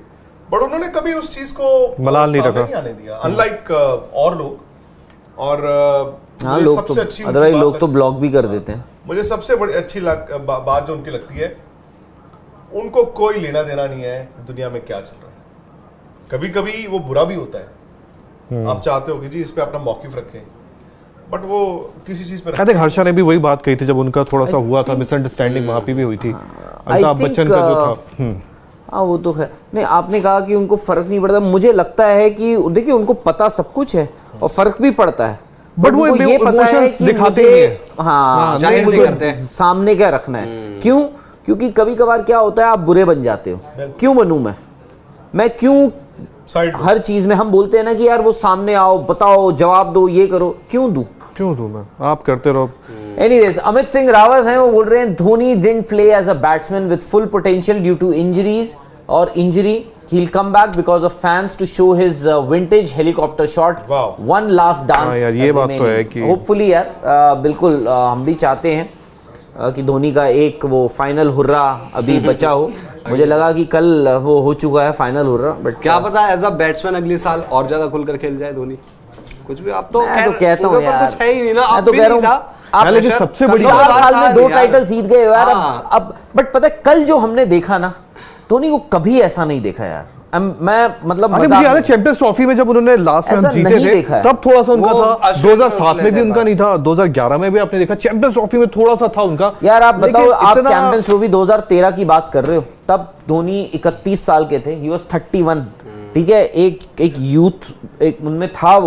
बट उन्होंने कभी उस चीज को मलाल नहीं रखा, आने दिया, अनलाइक और लोग। और हाँ, लोग सबसे अच्छी, अदरवाइज लोग तो ब्लॉग भी कर देते हैं। मुझे सबसे बड़ी अच्छी बात जो उनकी लगती है उनको कोई लेना देना नहीं है दुनिया में क्या चल रहा है। कभी कभी वो बुरा भी होता है, आप चाहते हो कि जी इस पे अपना मौकिफ रखें, बट वो किसी चीज पे आई थिंक हर्षा ने भी वही बात कही थी जब उनका थोड़ा सा हुआ था मिसअंडरस्टैंडिंग, वहां पे भी हुई थी अमिताभ बच्चन का जो था। हाँ वो तो है। नहीं, आपने कहा कि उनको फर्क नहीं पड़ता, मुझे लगता है कि देखिए उनको पता सब कुछ है और फर्क भी पड़ता है, बट वो ये पता है कि दिखाते मुझे नहीं है। हाँ जाहिर नहीं करते हैं। सामने क्या रखना है। क्यों? क्योंकि कभी कभार क्या होता है, आप बुरे बन जाते हो। क्यों बनूं मैं क्यों साइड हर चीज में हम बोलते हैं ना कि यार वो सामने आओ, बताओ, जवाब दो, ये करो, क्यों दूं मैं, आप करते रहो। Anyways, अमित सिंह रावत हैं, वो बोल रहे हैं Dhoni didn't play as a batsman with full potential due to injuries or injury. He'll come back because of fans to show his vintage helicopter shot. Wow. One last dance. हाँ यार, ये बात तो है कि Hopefully यार, बिल्कुल हम भी चाहते हैं कि धोनी का एक वो फाइनल हुर्रा अभी बचा हो। मुझे लगा कि कल वो हो चुका है फाइनल हुर्रा, बट क्या पता एज अ बैट्समैन अगले साल और ज्यादा खुलकर खेल जाए धोनी। कुछ भी, अब तो मैं खैर तो कहता हूँ ऊपर यार, कुछ है ही नहीं ना, मैं अब तो भी कह रहा नहीं हूँ, था। आप लेकिन सबसे बड़ी 4 साल में 2 टाइटल जीत गए हो यार। हाँ। अब बट पता है कल जो हमने देखा ना, धोनी को कभी ऐसा नहीं देखा यार। मैं मतलब अरे मुझे याद है चैंपियंस ट्रॉफी में जब उन्होंने लास्ट में ऐसा जीते नहीं थे देखा है। तब थोड़ा सा उनका वो था, अश्विन 2007 में भी थे उनका बस। नहीं था, 2011 में भी आपने देखा चैंपियंस ट्रॉफी में थोड़ा सा था उनका। यार आप लेकिन बताओ, आप इतना- चैंपियंस ट्रॉफी 2013 की बात कर रहे हो, तब धोनी 31 साल के थे, ही वाज 31। ठीक है, एक यूथ एक उनमें था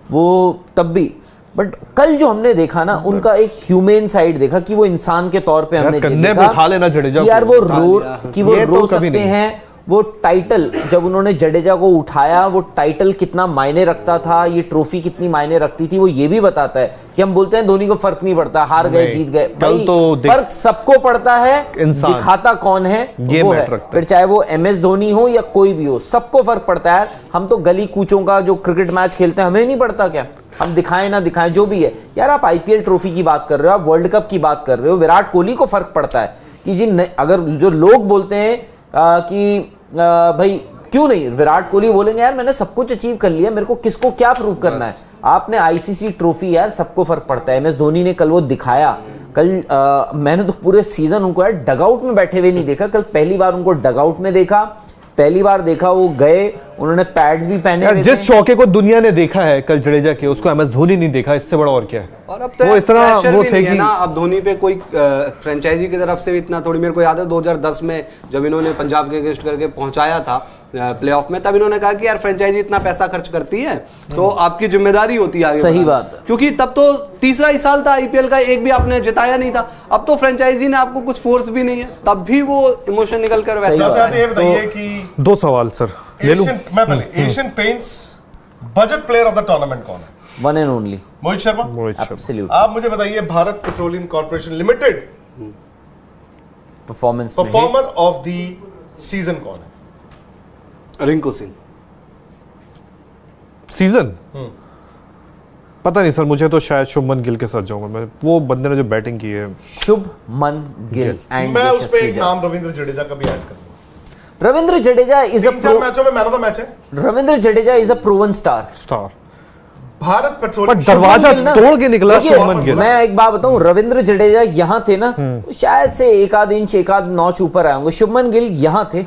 वो तब भी। बट कल जो हमने देखा ना, उनका एक ह्यूमन साइड देखा कि वो इंसान के तौर पे यार, हमने कंधे पे देखा उठा लेना जडेजा कि यार को। वो उठा रो लिया। कि वो ये तो रो कभी सकते नहीं। हैं। वो टाइटल जब उन्होंने जडेजा को उठाया, वो टाइटल कितना मायने रखता था, ये ट्रॉफी कितनी मायने रखती थी, वो ये भी बताता है कि हम बोलते हैं धोनी को फर्क नहीं पड़ता, हार गए नहीं, जीत गए, कल भाई तो फर्क सबको पड़ता है, इंसान। दिखाता कौन है ये वो मैटर है। रखता है। फिर चाहे वो MS धोनी हो या कोई भी हो, सबको फर्क पड़ता है। हम तो गली कूचों का जो क्रिकेट मैच खेलते हैं, हमें नहीं पड़ता क्या, हम दिखाएं ना दिखाएं जो भी है। यार आप IPL ट्रॉफी की बात कर रहे हो, आप वर्ल्ड कप की बात कर रहे हो, विराट कोहली को फर्क पड़ता है कि जी अगर जो लोग बोलते हैं कि भाई क्यों नहीं, विराट कोहली बोलेंगे यार मैंने सब कुछ अचीव कर लिया, मेरे को किसको क्या प्रूव करना है। आपने ICC ट्रॉफी, यार सबको फर्क पड़ता है। MS धोनी ने कल वो दिखाया। कल मैंने तो पूरे सीजन उनको यार डगआउट में बैठे हुए नहीं देखा, कल पहली बार उनको डगआउट में देखा, पहली बार देखा वो गए, उन्होंने पैड्स भी पहने यार हुए जिस थे। शौके को दुनिया ने देखा है कल जडेजा के, उसको MS धोनी नहीं देखा, इससे बड़ा और क्या है। और अब तो वो इतना प्रेशर वो भी थे नहीं है कि ना, अब धोनी पे कोई फ्रेंचाइजी की तरफ से भी इतना थोड़ी। मेरे को याद है 2010 में जब इन्होंने पंजाब के अगेंस्ट करके पहुंचाया था प्लेऑफ में, तब इन्होंने कहा कि यार फ्रेंचाइजी इतना पैसा खर्च करती है तो आपकी जिम्मेदारी होती है आगे सही बढ़ाना। बात है। क्योंकि तब तो तीसरा ही साल था IPL का, एक भी आपने जिताया नहीं था। अब तो फ्रेंचाइजी ने आपको कुछ फोर्स भी नहीं है, तब भी वो इमोशन निकल कर सही वैसा बात साथ ये बताइए कि 2 सवाल सर ले लूं। Asian paints budget player of the tournament कौन है? One and only Mohit Sharma. Mohit Sharma. Absolute आप मुझे बताइए Bharat petroleum corporation limited performance में परफॉर्मर ऑफ द सीजन कौन है? रिंकू सिंह। सीजन पता नहीं सर, मुझे तो शायद शुभमन गिल के साथ जाऊंगा मैं, वो बंदे ने जो बैटिंग की है। शुभमन गिल एंड मैं उसमें एक नाम रविंद्र जडेजा का भी ऐड करूंगा। रविंद्र जडेजा इज अ 3-4 मैचों में मैन ऑफ द मैच है। Ravindra Jadeja is a proven star. Bharat पर पेट्रोलियम दरवाजा गिल ना- तोड़ के निकला देखिए, शुभमन गिल। मैं एक बात बताऊं, रविंद्र जडेजा यहाँ थे ना, शायद से एक आध इंच एक आध नॉच ऊपर आए होंगे। शुभमन गिल यहाँ थे,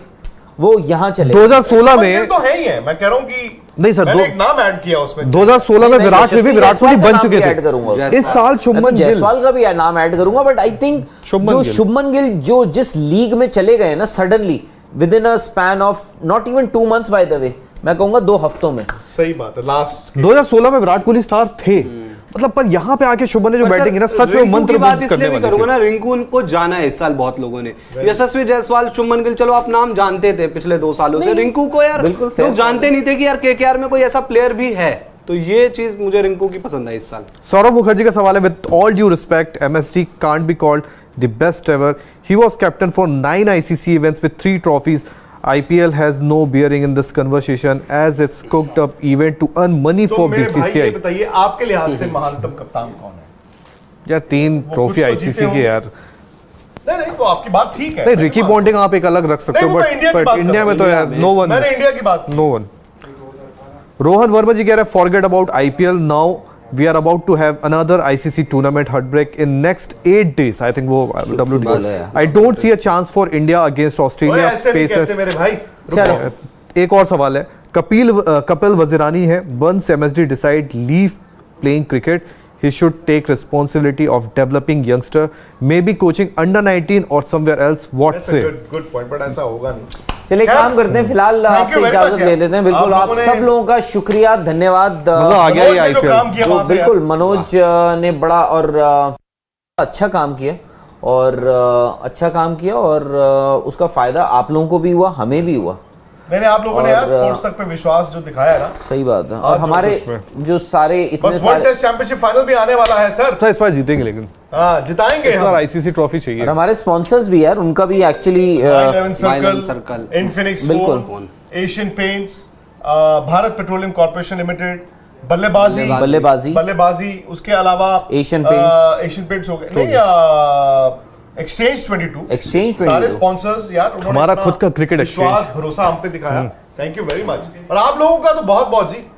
वो यहाँ चले। 2016 शुभमन में गिल तो है ही है, मैं कह रहा हूं कि नहीं सर, मैंने एक नाम ऐड किया उसमें। 2016 में नहीं, विराट में भी विराट कोहली बन चुके ऐड करूंगा थे। उसमें। इस साल शुभमन गिल, जायसवाल का भी नाम ऐड करूंगा, बट आई थिंक शुभमन जो गिल। शुभमन गिल जो जिस लीग में चले गए ना suddenly with in a span of not even 2 months by the way, मैं कहूंगा 2 हफ्तों में। सही बात है। लास्ट 2016 में विराट कोहली स्टार थे, मतलब पर यहाँ पे आके शुभमन ने जो पर बैटिंग है ना, सच में रिंकू मंत्र की बात करने इसलिए भी वाली करूंगा थी। ना, रिंकू को जाना है इस साल बहुत लोगों ने। यशस्वी जायसवाल, शुभमन गिल, चलो आप नाम जानते थे पिछले 2 सालों से, रिंकू को यार बिल्कुल fair लोग जानते नहीं थे कि यार KKR में कोई ऐसा प्लेयर भी है। तो ये चीज मुझे रिंकू की पसंद है इस साल। सौरभ मुखर्जी का सवाल है, with all due respect MSD can't be called the best ever. He was captain for 9 ICC events with 3 trophies. IPL has no bearing in this conversation as it's cooked up event to earn money तो for मेरे भाई ये BCCI. बताइए आपके लिहाज से महानतम कप्तान कौन है? यार 3 वो ट्रॉफी कुछ तो ICC जीते की होंगे। यार। नहीं वो आपकी बात ठीक है। नहीं, रिकी पॉन्टिंग आप एक अलग रख सकते नहीं, हो, वो मैं इंडिया की बट बात कर इंडिया रहा में तो हूँ, यार नो वन, मैंने इंडिया की बात। No one. रोहन वर्मा जी कह रहे हैं forget about IPL now we are about to have another ICC tournament heartbreak in next 8 days। I think वो WT। I don't see a chance for India against Australia. ऐसे नहीं कहते मेरे भाई। चलो एक और सवाल है, कपिल वजीरानी है, once MSD decide leave playing cricket he should take responsibility of developing youngster, maybe coaching under 19 or somewhere else। What That's say? a good point, but ऐसा होगा नहीं। चलिए काम करते हैं, फिलहाल Thank you आपसे very इजाजत much, ले यार। लेते हैं। बिल्कुल, आप लोगों ने- सब लोगों का शुक्रिया, धन्यवाद। मजा आ गया ये मनोज ने जो IPL। काम किया तो वहाँ से बिल्कुल यार। मनोज ने बड़ा और अच्छा काम किया और उसका फायदा आप लोगों को भी हुआ, हमें भी हुआ। नहीं आप लोगों ने यार और, स्पोर्ट्स तक पे विश्वास जो दिखाया है ना। सही बात है। आज और जो हमारे उसमें- जो सारे इतने बस वर्ल्ड सारे टेस्ट चैंपियनशिप फाइनल भी आने वाला है सर। तो इस बार जीतेंगे, लेकिन हाँ जिताएंगे इस बार हम। ICC ट्रॉफी चाहिए। और हमारे स्पॉन्सर्स भी यार, उनका भी एक्चुअली 9/11 9/11 सर्कल, सर्कल, इन्फिनिक्स बिल्कुल। Phone, Asian paints, Bharat petroleum corporation limited, बल्लेबाजी, उसके अलावा एशियन पेंट्स हो गए नहीं, एक्सचेंज 22 सारे स्पॉन्सर्स यार, उन्होंने हमारा अपना खुद का क्रिकेट विश्वास भरोसा हम पे दिखाया। Thank you very much. और आप लोगों का तो बहुत बहुत जी